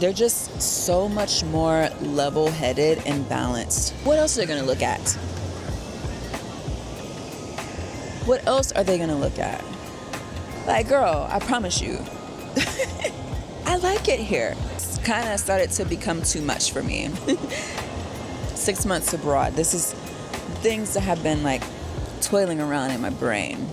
They're just so much more level-headed and balanced. What else are they gonna look at? What else are they gonna look at? Like, girl, I promise you, I like it here. It's kind of started to become too much for me. 6 months abroad, this is things that have been like toiling around in my brain.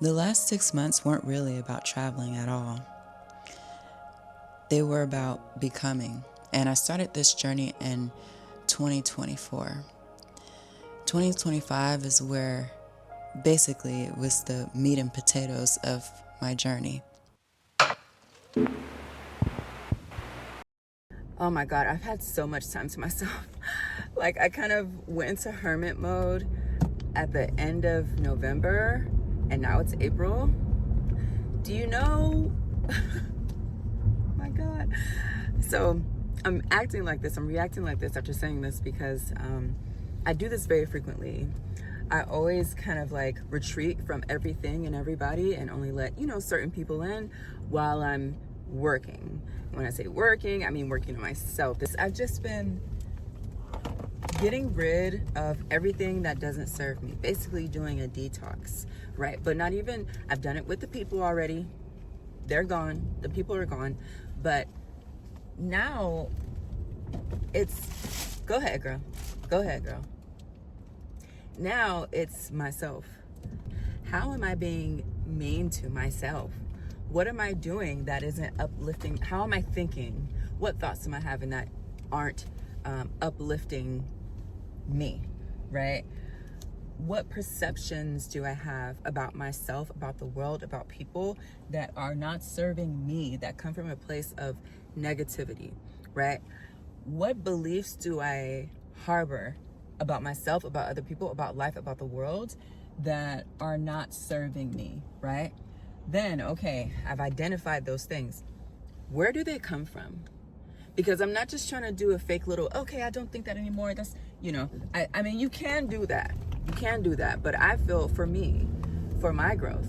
The last 6 months weren't really about traveling at all. They were about becoming. And I started this journey in 2024. 2025 is where basically it was the meat and potatoes of my journey. Oh my God, I've had so much time to myself. Like, I kind of went into hermit mode at the end of November, and now it's April. Do you know? My God. So I'm acting like this, I'm reacting like this after saying this because I do this very frequently. I always kind of like retreat from everything and everybody and only let, certain people in while I'm working. When I say working, I mean working on myself. I've just been getting rid of everything that doesn't serve me. Basically doing a detox, right? But not even, I've done it with the people already. They're gone. The people are gone. But now it's, go ahead, girl. Go ahead, girl. Now it's myself. How am I being mean to myself? What am I doing that isn't uplifting? How am I thinking? What thoughts am I having that aren't uplifting me, right? What perceptions do I have about myself, about the world, about people that are not serving me, that come from a place of negativity, right? What beliefs do I harbor about myself, about other people, about life, about the world that are not serving me, right? Then, okay, I've identified those things. Where do they come from? Because I'm not just trying to do a fake little, okay, I don't think that anymore. That's, I mean, you can do that. You can do that. But I feel for me, for my growth,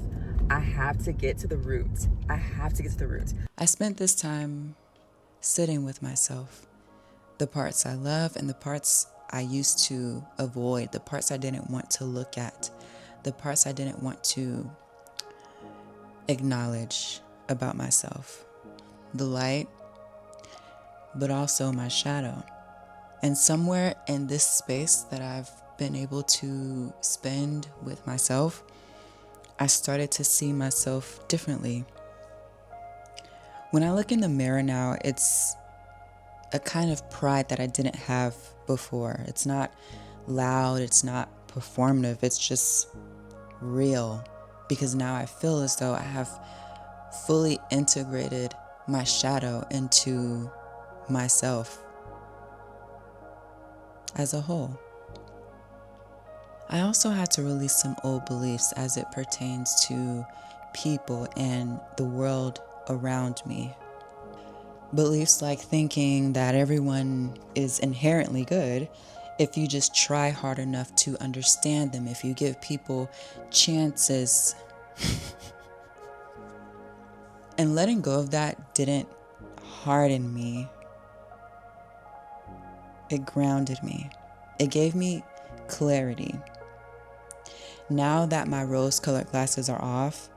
I have to get to the root. I have to get to the root. I spent this time sitting with myself. The parts I love and the parts I used to avoid. The parts I didn't want to look at. The parts I didn't want to acknowledge about myself. The light, but also my shadow. And somewhere in this space that I've been able to spend with myself, I started to see myself differently. When I look in the mirror now, it's a kind of pride that I didn't have before. It's not loud, it's not performative, it's just real. Because now I feel as though I have fully integrated my shadow into myself as a whole. I also had to release some old beliefs as it pertains to people and the world around me. Beliefs like thinking that everyone is inherently good if you just try hard enough to understand them, if you give people chances. And letting go of that didn't harden me. It grounded me. It gave me clarity. Now that my rose-colored glasses are off,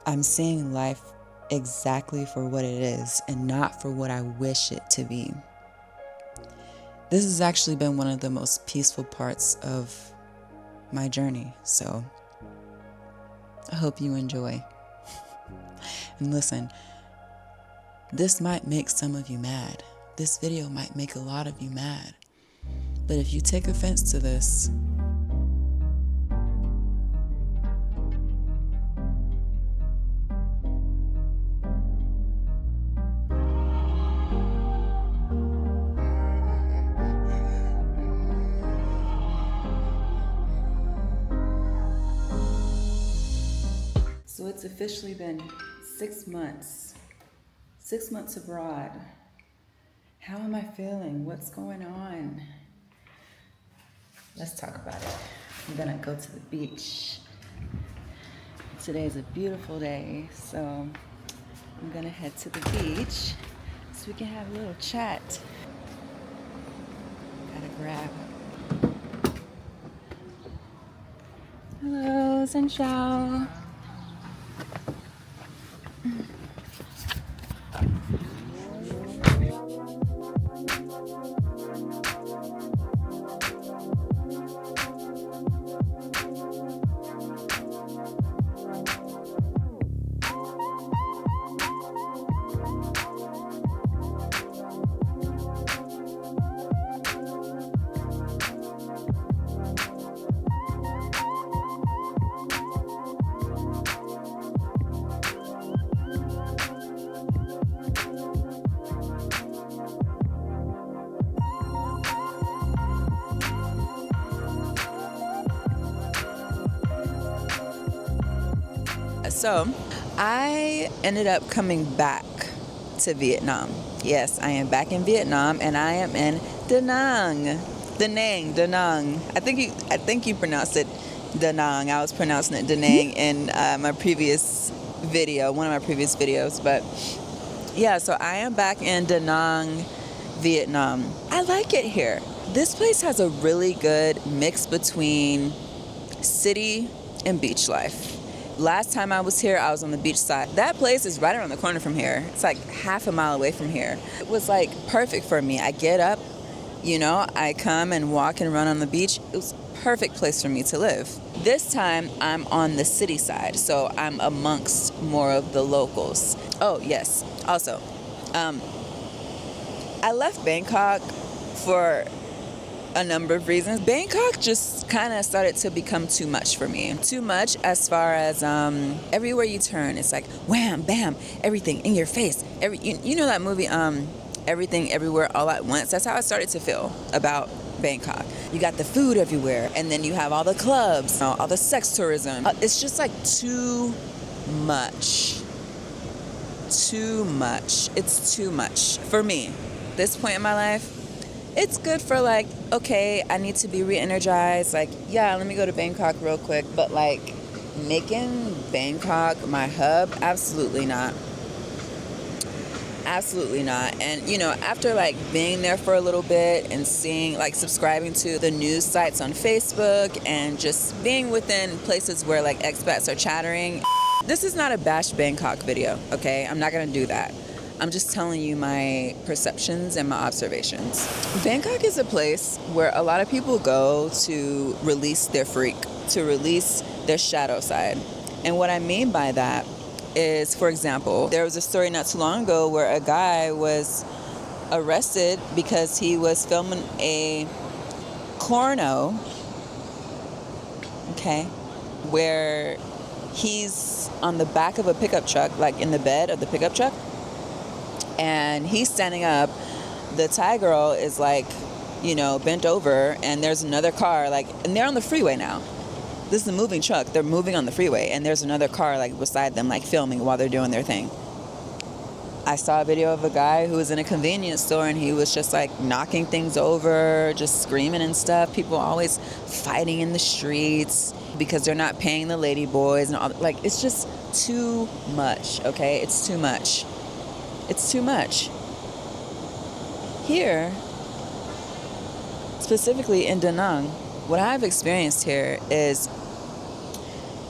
I'm seeing life exactly for what it is and not for what I wish it to be. This has actually been one of the most peaceful parts of my journey, so I hope you enjoy. And listen, this might make some of you mad. This video might make a lot of you mad. But if you take offense to this, So it's officially been 6 months. 6 months abroad. How am I feeling? What's going on? Let's talk about it. I'm gonna go to the beach. Today is a beautiful day, so I'm gonna head to the beach so we can have a little chat. Gotta grab. Hello, Xin Chao. So I ended up coming back to Vietnam. Yes, I am back in Vietnam, and I am in Da Nang. Da Nang. I think you pronounced it Da Nang. I was pronouncing it Da Nang in my previous video, one of my previous videos. But yeah, so I am back in Da Nang, Vietnam. I like it here. This place has a really good mix between city and beach life. Last time I was here, I was on the beach side. That place is right around the corner from here. It's like half a mile away from here. It was like perfect for me. I get up, I come and walk and run on the beach. It was a perfect place for me to live. This time I'm on the city side, so I'm amongst more of the locals. Oh, yes. Also, I left Bangkok for a number of reasons. Bangkok just kind of started to become too much for me. Too much as far as everywhere you turn, it's like wham, bam, everything in your face. You know that movie, Everything Everywhere All at Once? That's how I started to feel about Bangkok. You got the food everywhere, and then you have all the clubs, all the sex tourism. It's just like too much. Too much. It's too much for me. This point in my life, it's good for like, okay, I need to be re-energized. Like, yeah, let me go to Bangkok real quick. But like, making Bangkok my hub, absolutely not. Absolutely not. And, after like being there for a little bit and seeing, like subscribing to the news sites on Facebook and just being within places where like expats are chattering. This is not a bash Bangkok video, okay? I'm not gonna do that. I'm just telling you my perceptions and my observations. Bangkok is a place where a lot of people go to release their freak, to release their shadow side. And what I mean by that is, for example, there was a story not too long ago where a guy was arrested because he was filming a porno, okay, where he's on the back of a pickup truck, like in the bed of the pickup truck, and he's standing up. The Thai girl is like, bent over, and there's another car, and they're on the freeway now. This is a moving truck. They're moving on the freeway, and there's another car beside them, filming while they're doing their thing. I saw a video of a guy who was in a convenience store, and he was just knocking things over, just screaming and stuff. People always fighting in the streets because they're not paying the lady boys and all. It's just too much, okay? It's too much. It's too much. Here, specifically in Da Nang, what I've experienced here is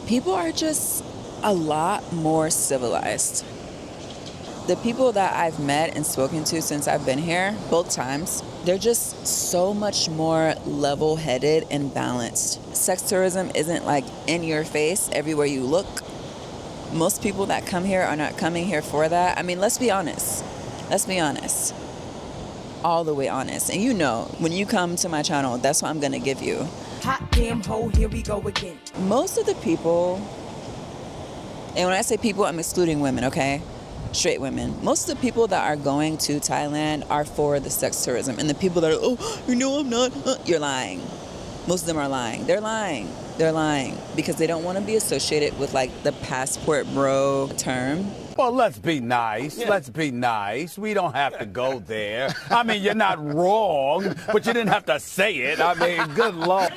people are just a lot more civilized. The people that I've met and spoken to since I've been here, both times, they're just so much more level-headed and balanced. Sex tourism isn't in your face everywhere you look. Most people that come here are not coming here for that. I mean, let's be honest. Let's be honest. All the way honest. And when you come to my channel, that's what I'm going to give you. Hot damn hoe, here we go again. Most of the people, and when I say people, I'm excluding women, okay? Straight women. Most of the people that are going to Thailand are for the sex tourism. And the people that are, I'm not, you're lying. Most of them are lying. They're lying because they don't want to be associated with like the passport bro term. Well, let's be nice. Yeah. Let's be nice. We don't have to go there. I mean, you're not wrong, but you didn't have to say it. I mean, good Lord.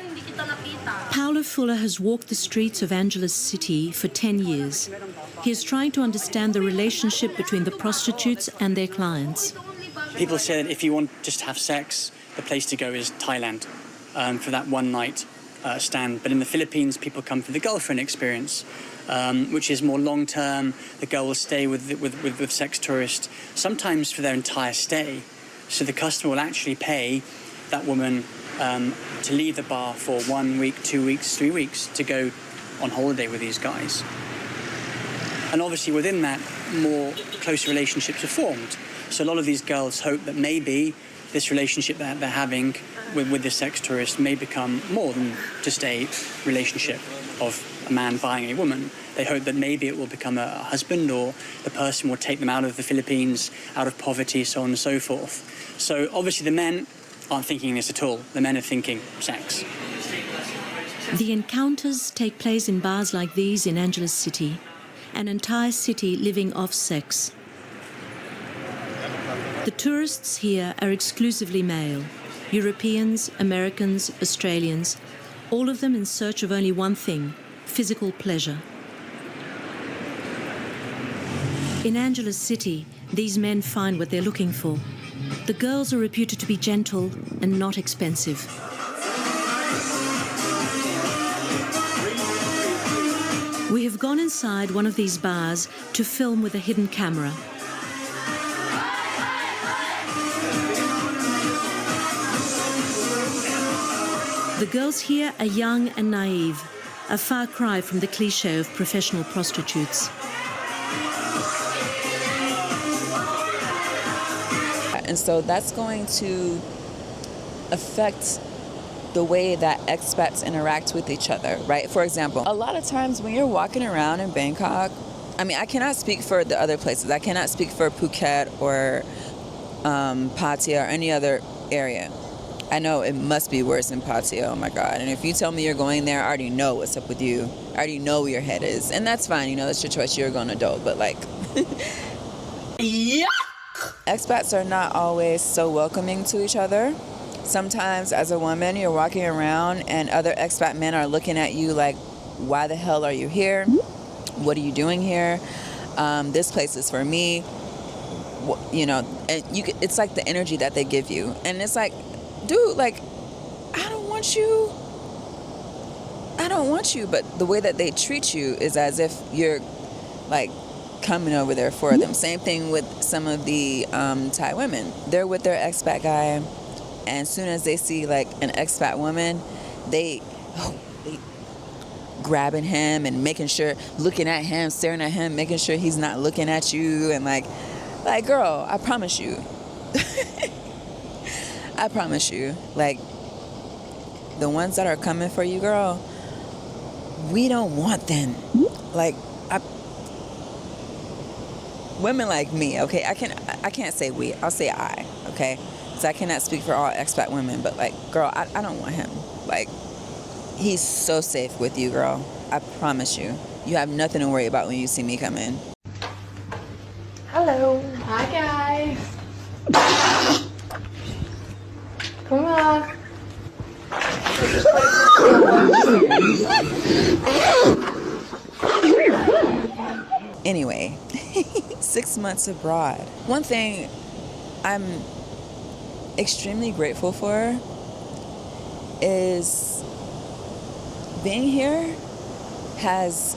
Paulo Fuller has walked the streets of Angeles City for 10 years. He is trying to understand the relationship between the prostitutes and their clients. People say that if you want just to have sex, the place to go is Thailand for that one night stand. But in the Philippines, people come for the girlfriend experience, which is more long-term. The girl will stay with sex tourists, sometimes for their entire stay. So the customer will actually pay that woman to leave the bar for 1 week, 2 weeks, 3 weeks to go on holiday with these guys. And obviously within that, more close relationships are formed. So a lot of these girls hope that maybe this relationship that they're having with this sex tourist may become more than just a relationship of a man buying a woman. They hope that maybe it will become a husband, or the person will take them out of the Philippines, out of poverty, so on and so forth. So obviously the men aren't thinking this at all. The men are thinking sex. The encounters take place in bars like these in Angeles City, an entire city living off sex. The tourists here are exclusively male. Europeans, Americans, Australians, all of them in search of only one thing: physical pleasure. In Angeles City, these men find what they're looking for. The girls are reputed to be gentle and not expensive. We have gone inside one of these bars to film with a hidden camera. The girls here are young and naive, a far cry from the cliché of professional prostitutes. And so that's going to affect the way that expats interact with each other, right? For example, a lot of times when you're walking around in Bangkok, I mean, I cannot speak for the other places. I cannot speak for Phuket or Pattaya or any other area. I know it must be worse in Pattaya, oh my God. And if you tell me you're going there, I already know what's up with you. I already know where your head is. And that's fine, you know, that's your choice, you're a grown adult, but like... Yeah. Expats are not always so welcoming to each other. Sometimes as a woman, you're walking around and other expat men are looking at you like, why the hell are you here? What are you doing here? This place is for me. You know, and it's like the energy that they give you. And it's like, dude, like, I don't want you, but the way that they treat you is as if you're like coming over there for them. Same thing with some of the Thai women. They're with their expat guy, and as soon as they see like an expat woman, they grabbing him and making sure, looking at him, staring at him, making sure he's not looking at you, and like girl, I promise you. I promise you, like, the ones that are coming for you, girl, we don't want them. Like, women like me, okay? I can't say we. I'll say I, okay? So I cannot speak for all expat women, but like, girl, I don't want him. Like, he's so safe with you, girl. I promise you. You have nothing to worry about when you see me come in. Hello. Hi, guys. Come on. Anyway, 6 months abroad. One thing I'm extremely grateful for is being here has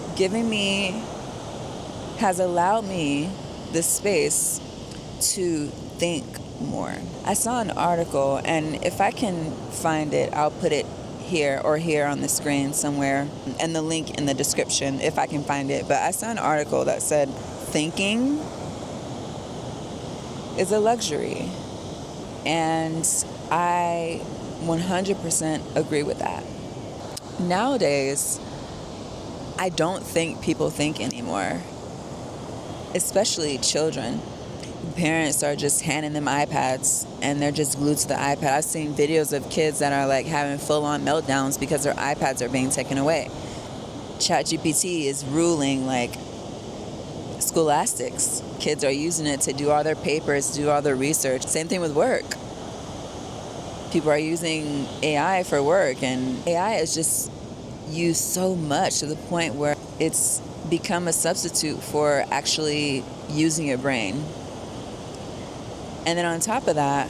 allowed me the space to think more. I saw an article, and if I can find it, I'll put it here or here on the screen somewhere, and the link in the description if I can find it. But I saw an article that said thinking is a luxury, and I 100% agree with that. Nowadays, I don't think people think anymore, especially children. parents are just handing them iPads and they're just glued to the iPad. I've seen videos of kids that are like having full-on meltdowns because their iPads are being taken away. ChatGPT is ruling like scholastics. Kids are using it to do all their papers, do all their research. Same thing with work. People are using AI for work, and AI is just used so much to the point where it's become a substitute for actually using your brain. And then on top of that,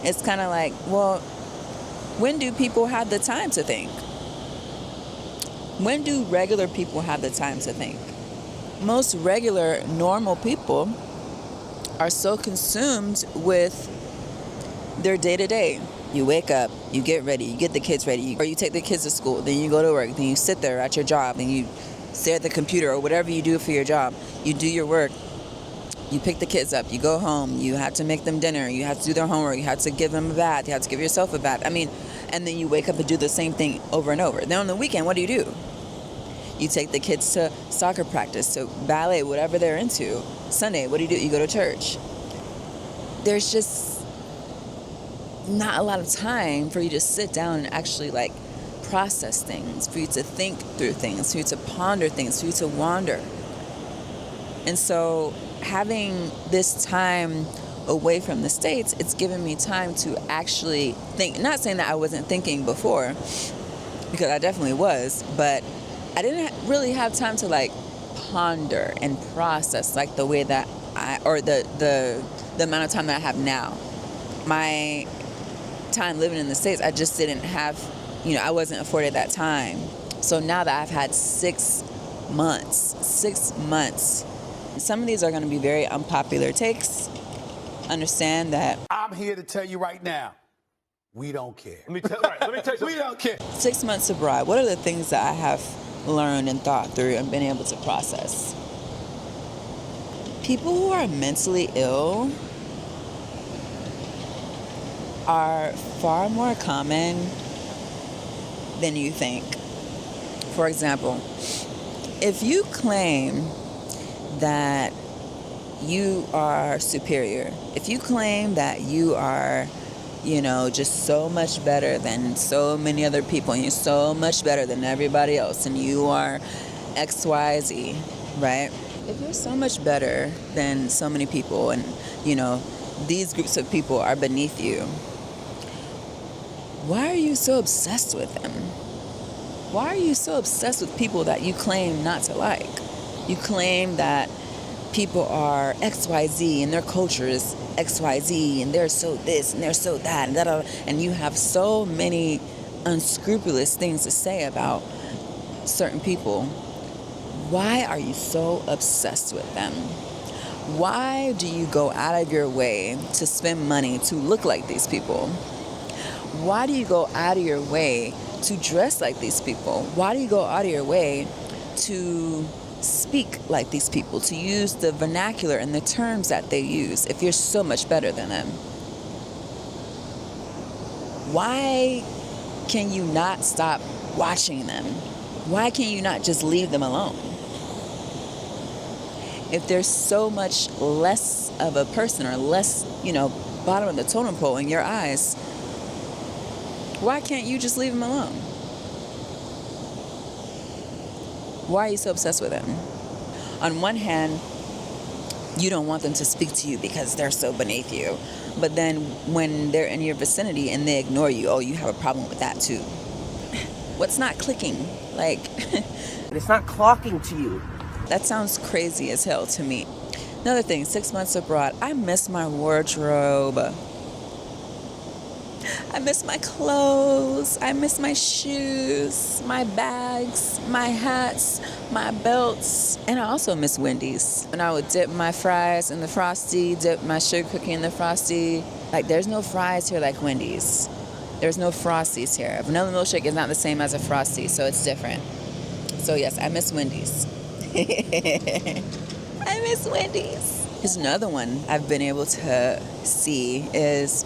it's kind of like, well, when do people have the time to think? When do regular people have the time to think? Most regular, normal people are so consumed with their day-to-day. You wake up, you get ready, you get the kids ready, or you take the kids to school, then you go to work, then you sit there at your job, then you stare at the computer or whatever you do for your job. You do your work, you pick the kids up, you go home, you have to make them dinner, you have to do their homework, you have to give them a bath, you have to give yourself a bath. I mean, and then you wake up and do the same thing over and over. Then on the weekend, what do? You take the kids to soccer practice, to ballet, whatever they're into. Sunday, what do? You go to church. There's just not a lot of time for you to sit down and actually like process things, for you to think through things, for you to ponder things, for you to wander. And so having this time away from the States, it's given me time to actually think. Not saying that I wasn't thinking before, because I definitely was, but I didn't really have time to like ponder and process like the way that the amount of time that I have now. My time living in the States, I just didn't have, I wasn't afforded that time. So now that I've had 6 months, some of these are going to be very unpopular takes. Understand that. I'm here to tell you right now, we don't care. Let me tell you something. We don't care. 6 months abroad, what are the things that I have learned and thought through and been able to process? People who are mentally ill are far more common than you think. For example, if you claim that you are superior, if you claim that you are, just so much better than so many other people, and you're so much better than everybody else, and you are XYZ, right? If you're so much better than so many people, and, these groups of people are beneath you, why are you so obsessed with them? Why are you so obsessed with people that you claim not to like? You claim that people are XYZ and their culture is XYZ and they're so this and they're so that and da-da, and you have so many unscrupulous things to say about certain people. Why are you so obsessed with them? Why do you go out of your way to spend money to look like these people? Why do you go out of your way to dress like these people? Why do you go out of your way to speak like these people, to use the vernacular and the terms that they use if you're so much better than them? Why can you not stop watching them? Why can you not just leave them alone? If they're so much less of a person or less, bottom of the totem pole in your eyes, why can't you just leave them alone? Why are you so obsessed with them? On one hand, you don't want them to speak to you because they're so beneath you. But then when they're in your vicinity and they ignore you, you have a problem with that too. What's not clicking? It's not clocking to you. That sounds crazy as hell to me. Another thing, 6 months abroad, I miss my wardrobe. I miss my clothes, I miss my shoes, my bags, my hats, my belts, and I also miss Wendy's. And I would dip my fries in the Frosty, dip my sugar cookie in the Frosty. There's no fries here like Wendy's. There's no Frosties here. A vanilla milkshake is not the same as a Frosty, so it's different. So yes, I miss Wendy's. I miss Wendy's. Here's another one I've been able to see is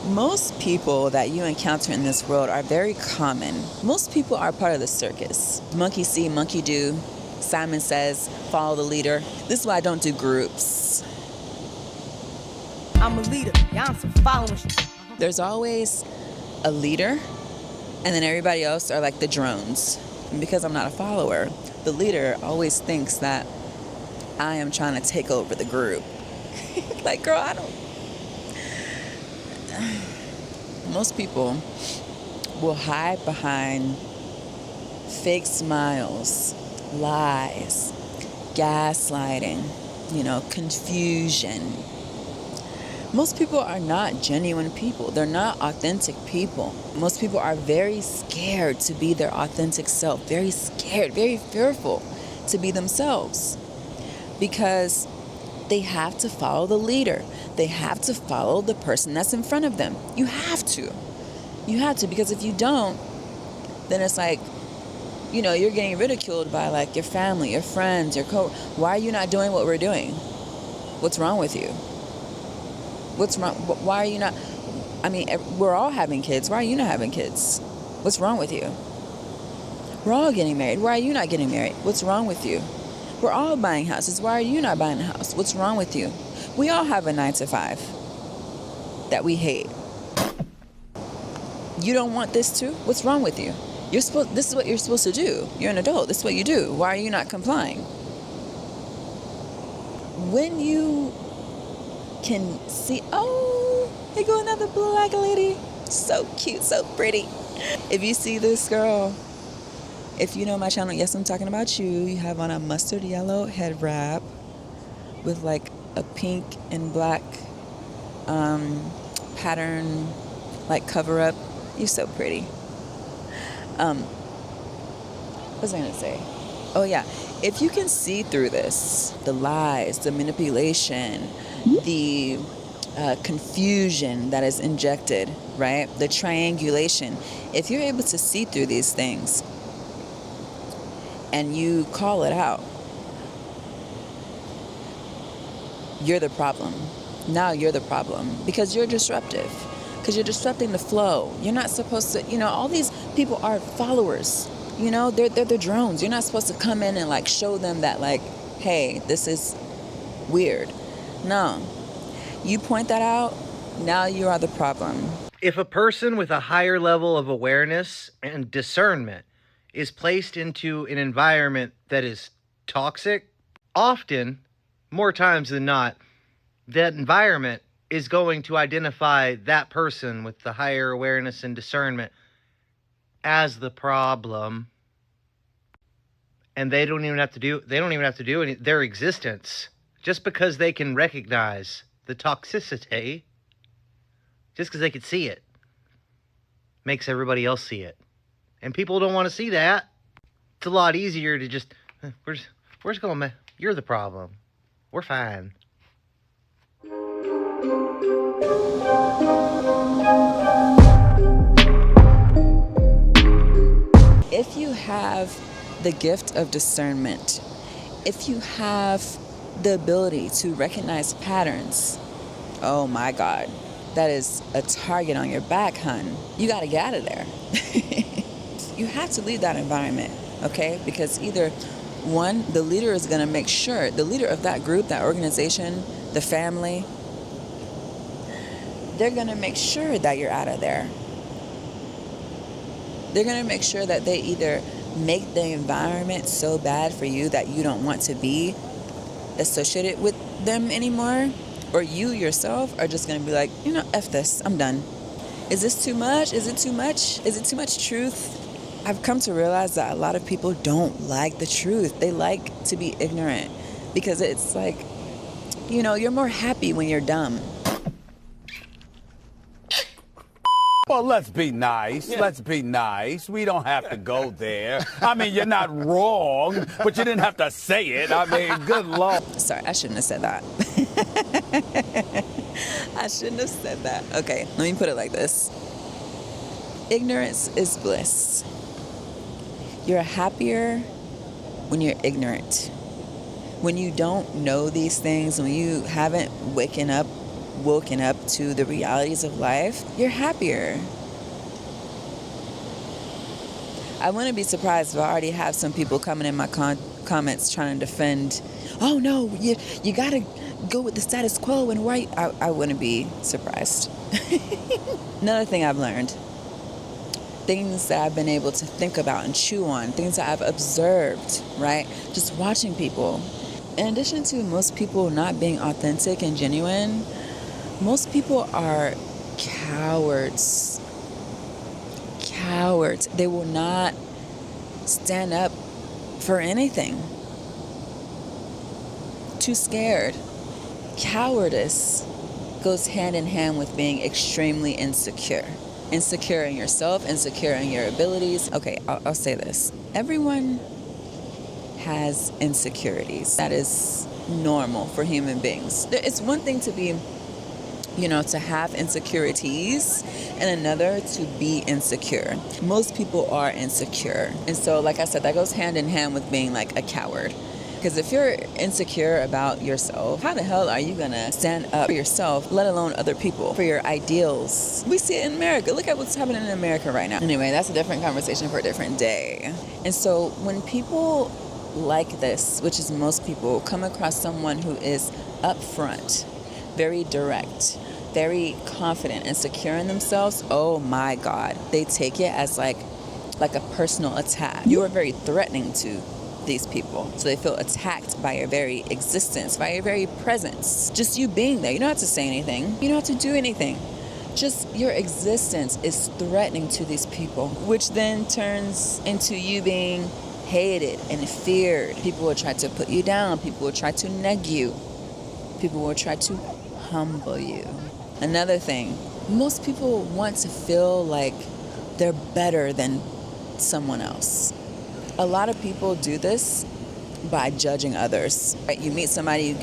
most people that you encounter in this world are very common. Most people are part of the circus. Monkey see, monkey do. Simon says, follow the leader. This is why I don't do groups. I'm a leader. Yeah, I'm some following shit. There's always a leader, and then everybody else are like the drones. And because I'm not a follower, the leader always thinks that I am trying to take over the group. Like, girl, I don't. Most people will hide behind fake smiles, lies, gaslighting, confusion. Most people are not genuine people. They're not authentic people. Most people are very scared to be their authentic self, very scared, very fearful to be themselves because they have to follow the leader. They have to follow the person that's in front of them. You have to. You have to, because if you don't, then it's like, you're getting ridiculed by like your family, your friends, your why are you not doing what we're doing? What's wrong with you? What's wrong? Why are you not? I mean, we're all having kids. Why are you not having kids? What's wrong with you? We're all getting married. Why are you not getting married? What's wrong with you? We're all buying houses. Why are you not buying a house? What's wrong with you? We all have a 9-to-5 that we hate. You don't want this too? What's wrong with you? This is what you're supposed to do. You're an adult. This is what you do. Why are you not complying? When you can see, oh, here go another black lady. So cute, so pretty. If you see this girl, if you know my channel, yes, I'm talking about you. You have on a mustard yellow head wrap with like a pink and black pattern, like cover up. You're so pretty. What was I gonna say? Oh yeah, if you can see through this, the lies, the manipulation, the confusion that is injected, right? The triangulation. If you're able to see through these things and you call it out, you're the problem. Now you're the problem because you're disruptive. Because you're disrupting the flow. You're not supposed to, all these people are followers. They're the drones. You're not supposed to come in and like show them that like, hey, this is weird. No. You point that out, now you are the problem. If a person with a higher level of awareness and discernment is placed into an environment that is toxic, often, more times than not, that environment is going to identify that person with the higher awareness and discernment as the problem. And they don't even have to do any, their existence. Just because they can recognize the toxicity, just because they can see it, makes everybody else see it. And people don't want to see that. It's a lot easier to just, we're just going, you're the problem. We're fine. If you have the gift of discernment, if you have the ability to recognize patterns, oh my God, that is a target on your back, hun. You got to get out of there. You have to leave that environment, okay? Because either one, the leader is going to make sure, the leader of that group, that organization, the family, they're going to make sure that you're out of there. They're going to make sure that they either make the environment so bad for you that you don't want to be associated with them anymore, or you yourself are just going to be like, F this, I'm done. Is this too much? Is it too much? Is it too much truth? I've come to realize that a lot of people don't like the truth. They like to be ignorant because it's like, you're more happy when you're dumb. Well, let's be nice. Yeah. Let's be nice. We don't have to go there. I mean, you're not wrong, but you didn't have to say it. I mean, good Lord. Sorry, I shouldn't have said that. I shouldn't have said that. Okay, let me put it like this. Ignorance is bliss. You're happier when you're ignorant. When you don't know these things, when you haven't woken up to the realities of life, you're happier. I wouldn't be surprised if I already have some people coming in my comments trying to defend, oh no, you gotta go with the status quo and right. I wouldn't be surprised. Another thing I've learned, things that I've been able to think about and chew on, things that I've observed, right? Just watching people. In addition to most people not being authentic and genuine, most people are cowards. Cowards. They will not stand up for anything. Too scared. Cowardice goes hand in hand with being extremely insecure. Insecure in yourself, insecure in your abilities. Okay, I'll say this. Everyone has insecurities. That is normal for human beings. It's one thing to be, to have insecurities, and another to be insecure. Most people are insecure. And so, like I said, that goes hand in hand with being like a coward. Because if you're insecure about yourself, how the hell are you going to stand up for yourself, let alone other people, for your ideals? We see it in America. Look at what's happening in America right now. Anyway, that's a different conversation for a different day. And so when people like this, which is most people, come across someone who is upfront, very direct, very confident and secure in themselves, oh my God, they take it as like a personal attack. You are very threatening to these people. So they feel attacked by your very existence, by your very presence. Just you being there. You don't have to say anything. You don't have to do anything. Just your existence is threatening to these people, which then turns into you being hated and feared. People will try to put you down. People will try to neg you. People will try to humble you. Another thing, most people want to feel like they're better than someone else. A lot of people do this by judging others. Right? You meet somebody,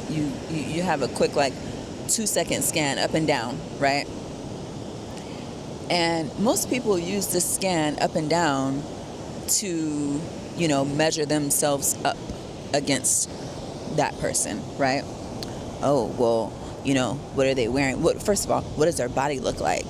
you have a quick 2-second scan up and down, right? And most people use this scan up and down to, measure themselves up against that person, right? Oh, well, what are they wearing? First of all, what does their body look like?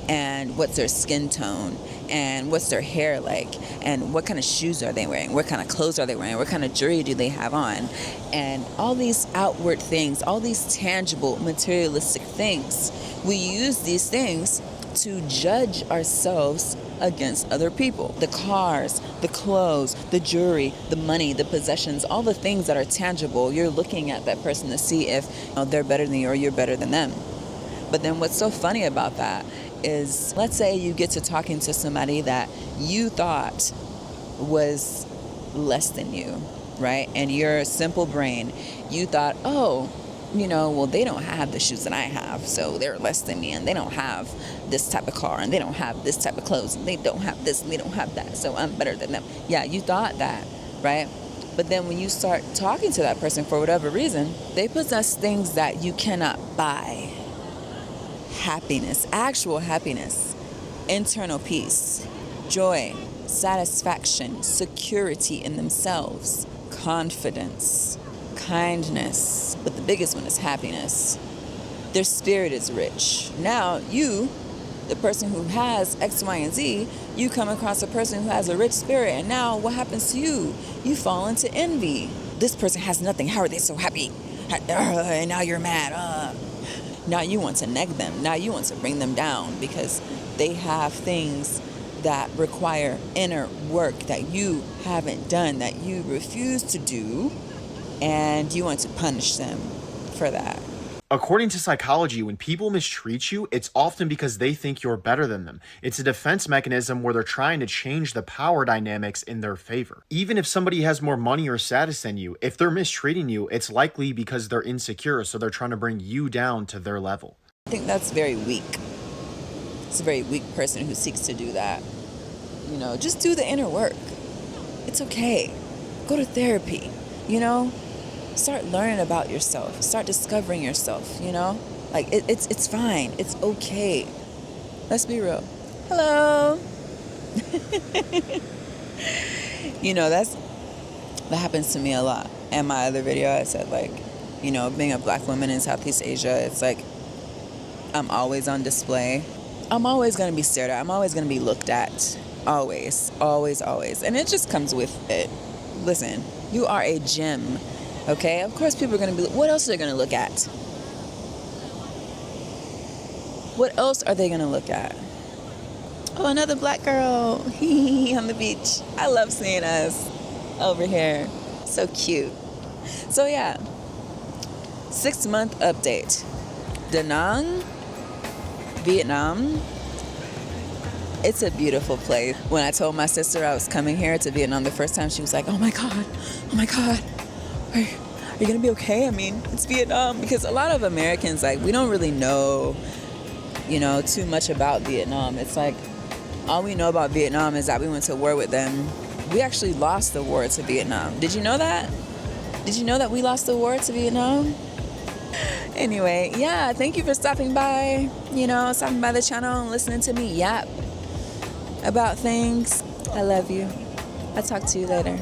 And what's their skin tone? And what's their hair like? And what kind of shoes are they wearing? What kind of clothes are they wearing? What kind of jewelry do they have on? And all these outward things, all these tangible, materialistic things, we use these things to judge ourselves against other people. The cars, the clothes, the jewelry, the money, the possessions, all the things that are tangible, you're looking at that person to see if they're better than you or you're better than them. But then what's so funny about that is, let's say you get to talking to somebody that you thought was less than you, right? And your simple brain, you thought, oh, well, they don't have the shoes that I have, so they're less than me, and they don't have this type of car, and they don't have this type of clothes, and they don't have this, and they don't have that, so I'm better than them. Yeah, you thought that, right? But then when you start talking to that person for whatever reason, they possess things that you cannot buy. Happiness, actual happiness, internal peace, joy, satisfaction, security in themselves, confidence, kindness, but the biggest one is happiness. Their spirit is rich. Now you, the person who has X, Y, and Z, you come across a person who has a rich spirit, and now what happens to you? You fall into envy. This person has nothing. How are they so happy? And now you're mad. Now you want to neg them. Now you want to bring them down because they have things that require inner work that you haven't done, that you refuse to do, and you want to punish them for that. According to psychology, when people mistreat you, it's often because they think you're better than them. It's a defense mechanism where they're trying to change the power dynamics in their favor. Even if somebody has more money or status than you, if they're mistreating you, it's likely because they're insecure, so they're trying to bring you down to their level. I think that's very weak. It's a very weak person who seeks to do that. Just do the inner work. It's okay. Go to therapy, Start learning about yourself. Start discovering yourself, It's fine. It's okay. Let's be real. Hello. That happens to me a lot. In my other video, I said, being a black woman in Southeast Asia, it's like I'm always on display. I'm always going to be stared at. I'm always going to be looked at. Always, always, always. And it just comes with it. Listen, You are a gem. Okay? Of course people are going to be, what else are they going to look at? What else are they going to look at? Oh, another black girl on the beach. I love seeing us over here. So cute. So yeah, 6-month update. Da Nang, Vietnam. It's a beautiful place. When I told my sister I was coming here to Vietnam the first time, she was like, oh my God, are you gonna be okay? I mean, it's Vietnam. Because a lot of Americans, like, we don't really know, you know, too much about Vietnam. It's like, all we know about Vietnam is that we went to war with them. We actually lost the war to Vietnam. Did you know that? Did you know that we lost the war to Vietnam? Anyway, yeah, thank you for stopping by, you know, stopping by the channel and listening to me yap about things. I love you. I'll talk to you later.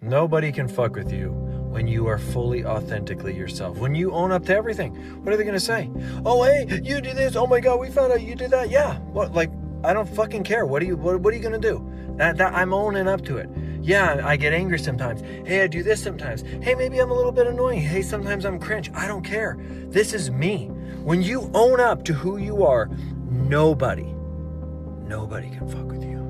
Nobody can fuck with you when you are fully authentically yourself. When you own up to everything. What are they gonna say? Oh, hey, you do this. Oh my God, we found out you did that. Yeah. What? Like, I don't fucking care. What are you gonna do? That I'm owning up to it. Yeah, I get angry sometimes. Hey, I do this sometimes. Hey, maybe I'm a little bit annoying. Hey, sometimes I'm cringe. I don't care. This is me. When you own up to who you are, nobody can fuck with you.